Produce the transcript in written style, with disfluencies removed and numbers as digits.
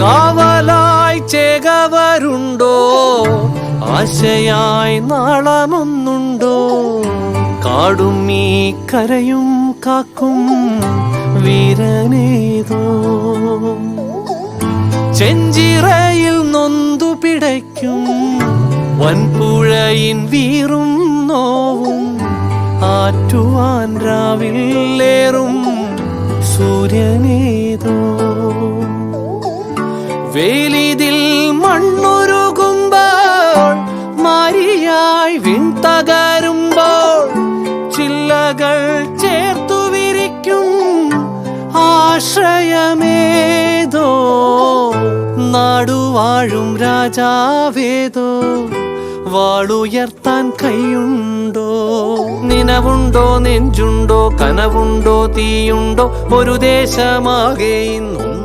കാവലായി ചേകവരുണ്ടോ, ആശയായി നാളമൊന്നുണ്ടോ? കാടും ഈ കരയും കാക്കും വീരനേതോ. ചെഞ്ചിറയിൽ നൊന്തു പിടയ്ക്കും വൻപുഴയിൻ വീറും നോവും, ആറ്റുവാൻ രാവിലേറും സൂര്യനേതോ. വേലിതിൽ മണ്ണുരുകുമ്പോൾ, മാരിയായി വിൺതകരുമ്പോൾ, ചില്ലകൾ ചേർത്തു വിരിക്കും ആശ്രയമേതോ. നാടുവാഴും രാജാവേതോ, വാളുയർത്താൻ കൈയുണ്ടോ? നിനവുണ്ടോ, നെഞ്ചുണ്ടോ, കനവുണ്ടോ, തീയുണ്ടോ? ഒരു ദേശമാകെ ഇന്നും